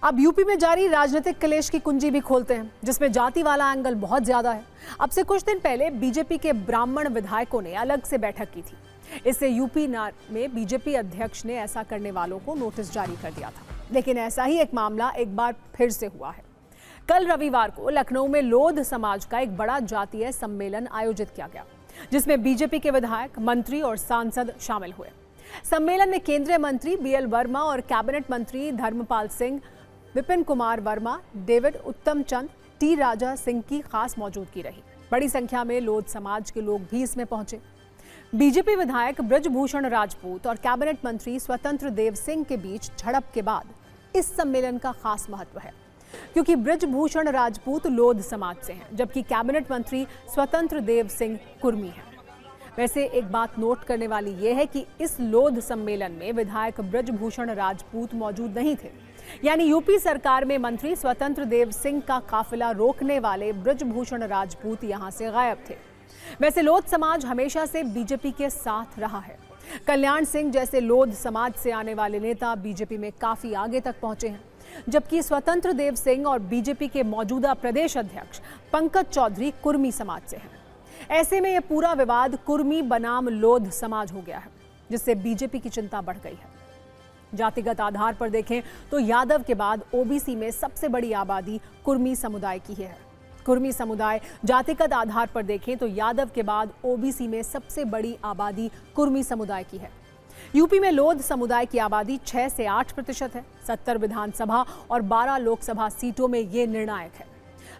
अब यूपी में जारी राजनीतिक क्लेश की कुंजी भी खोलते हैं, जिसमें जाति वाला एंगल बहुत ज्यादा है। अब से कुछ दिन पहले बीजेपी के ब्राह्मण विधायकों ने अलग से बैठक की थी। इससे यूपी में बीजेपी अध्यक्ष ने ऐसा करने वालों को नोटिस जारी कर दिया था। लेकिन ऐसा ही एक मामला एक बार फिर से हुआ है। कल रविवार को लखनऊ में लोध समाज का एक बड़ा जातीय सम्मेलन आयोजित किया गया, जिसमें बीजेपी के विधायक, मंत्री और सांसद शामिल हुए। सम्मेलन में केंद्रीय मंत्री बीएल वर्मा और कैबिनेट मंत्री धर्मपाल सिंह, विपिन कुमार वर्मा, डेविड उत्तम चंद, टी राजा सिंह की खास मौजूदगी रही। बड़ी संख्या में लोध समाज के लोग भी इसमें पहुंचे। बीजेपी विधायक ब्रजभूषण राजपूत और कैबिनेट मंत्री स्वतंत्र देव सिंह के बीच झड़प के बाद इस सम्मेलन का खास महत्व है, क्योंकि ब्रजभूषण राजपूत लोध समाज से हैं, जबकि कैबिनेट मंत्री स्वतंत्र देव सिंह कुर्मी हैं। वैसे एक बात नोट करने वाली यह है कि इस लोध सम्मेलन में विधायक ब्रजभूषण राजपूत मौजूद नहीं थे, यानी यूपी सरकार में मंत्री स्वतंत्र देव सिंह का काफिला रोकने वाले ब्रजभूषण राजपूत यहां से गायब थे। वैसे लोध समाज हमेशा से बीजेपी के साथ रहा है। कल्याण सिंह जैसे लोध समाज से आने वाले नेता बीजेपी में काफी आगे तक पहुंचे हैं, जबकि स्वतंत्र देव सिंह और बीजेपी के मौजूदा प्रदेश अध्यक्ष पंकज चौधरी कुर्मी समाज से हैं। ऐसे में यह पूरा विवाद कुर्मी बनाम लोध समाज हो गया है, जिससे बीजेपी की चिंता बढ़ गई है। जातिगत आधार पर देखें तो यादव के बाद ओबीसी में सबसे बड़ी आबादी कुर्मी समुदाय की है। कुर्मी समुदाय जातिगत आधार पर देखें तो यादव के बाद ओबीसी में सबसे बड़ी आबादी कुर्मी समुदाय की है। यूपी में लोध समुदाय की आबादी 6 से 8% है। 70 विधानसभा और 12 लोकसभा सीटों में ये निर्णायक है।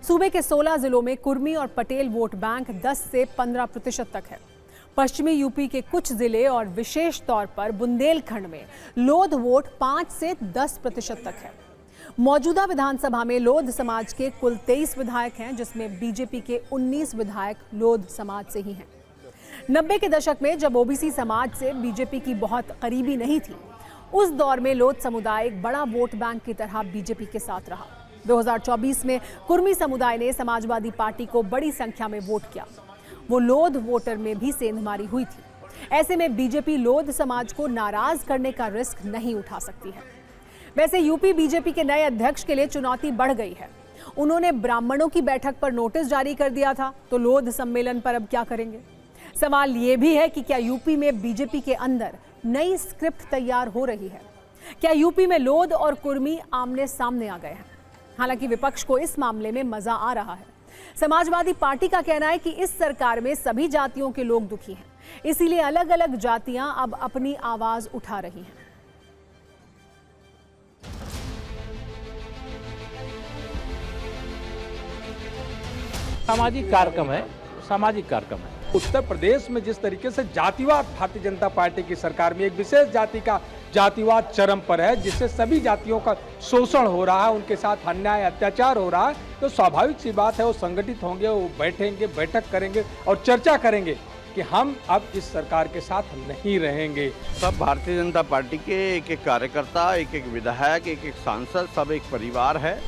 सूबे के 16 जिलों में कुर्मी और पटेल वोट बैंक 10 से 15% तक है। पश्चिमी यूपी के कुछ जिले और विशेष तौर पर बुंदेलखंड में लोध वोट 5 से 10% तक है। मौजूदा विधानसभा में लोध समाज के कुल 23 विधायक हैं, जिसमें बीजेपी के 19 विधायक लोध समाज से ही हैं। 90 के दशक में जब ओबीसी समाज से बीजेपी की बहुत करीबी नहीं थी, उस दौर में लोध समुदाय एक बड़ा वोट बैंक की तरह बीजेपी के साथ रहा। 2024 में कुर्मी समुदाय ने समाजवादी पार्टी को बड़ी संख्या में वोट किया। वो लोध वोटर में भी सेंधमारी हुई थी। ऐसे में बीजेपी लोध समाज को नाराज करने का रिस्क नहीं उठा सकती है। वैसे यूपी बीजेपी के नए अध्यक्ष के लिए चुनौती बढ़ गई है। उन्होंने ब्राह्मणों की बैठक पर नोटिस जारी कर दिया था, तो लोध सम्मेलन पर अब क्या करेंगे? सवाल ये भी है कि क्या यूपी में बीजेपी के अंदर नई स्क्रिप्ट तैयार हो रही है? क्या यूपी में लोध और कुर्मी आमने सामने आ गए हैं? हालांकि विपक्ष को इस मामले में मजा आ रहा है। समाजवादी पार्टी का कहना है कि इस सरकार में सभी जातियों के लोग दुखी हैं, इसीलिए अलग अलग जातियां अब अपनी आवाज उठा रही हैं। सामाजिक कार्यक्रम है। उत्तर प्रदेश में जिस तरीके से जातिवाद भारतीय जनता पार्टी की सरकार में एक विशेष जाति का जातिवाद चरम पर है, जिससे सभी जातियों का शोषण हो रहा है, उनके साथ अन्याय अत्याचार हो रहा है, तो स्वाभाविक सी बात है वो संगठित होंगे, वो बैठेंगे, बैठक करेंगे और चर्चा करेंगे कि हम अब इस सरकार के साथ नहीं रहेंगे। सब भारतीय जनता पार्टी के एक एक कार्यकर्ता, एक एक विधायक, एक एक सांसद, सब एक परिवार है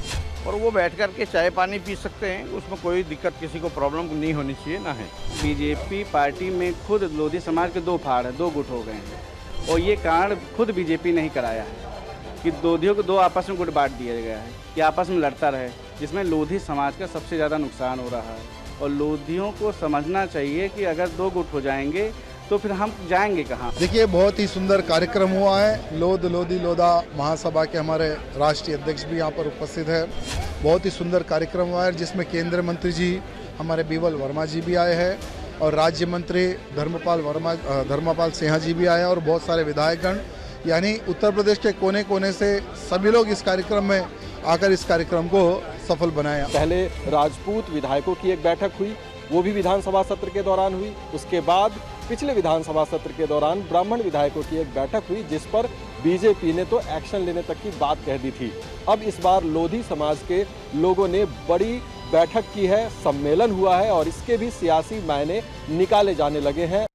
और वो बैठ कर के चाय पानी पी सकते हैं। उसमें कोई दिक्कत, किसी को प्रॉब्लम नहीं होनी चाहिए, ना है। बीजेपी पार्टी में खुद लोधी समाज के 2 फाड़ है, 2 गुट हो गए हैं और ये कारण खुद बीजेपी ने ही कराया है कि लोधियों को 2 आपस में गुट बांट दिया गया है कि आपस में लड़ता रहे, जिसमें लोधी समाज का सबसे ज़्यादा नुकसान हो रहा है। और लोधियों को समझना चाहिए कि अगर 2 गुट हो जाएंगे तो फिर हम जाएंगे कहाँ? देखिए, बहुत ही सुंदर कार्यक्रम हुआ है। लोध लोधी लोधा महासभा के हमारे राष्ट्रीय अध्यक्ष भी यहाँ पर उपस्थित है। बहुत ही सुंदर कार्यक्रम हुआ है, जिसमें केंद्रीय मंत्री जी हमारे बीएल वर्मा जी भी आए हैं और राज्य मंत्री धर्मपाल सिंह जी भी आए हैं और बहुत सारे विधायकगण, यानी उत्तर प्रदेश के कोने कोने से सभी लोग इस कार्यक्रम में आकर इस कार्यक्रम को सफल बनाया। पहले राजपूत विधायकों की एक बैठक हुई, वो भी विधानसभा सत्र के दौरान हुई। उसके बाद पिछले विधानसभा सत्र के दौरान ब्राह्मण विधायकों की एक बैठक हुई, जिस पर बीजेपी ने तो एक्शन लेने तक की बात कह दी थी। अब इस बार लोधी समाज के लोगों ने बड़ी बैठक की है, सम्मेलन हुआ है और इसके भी सियासी मायने निकाले जाने लगे हैं।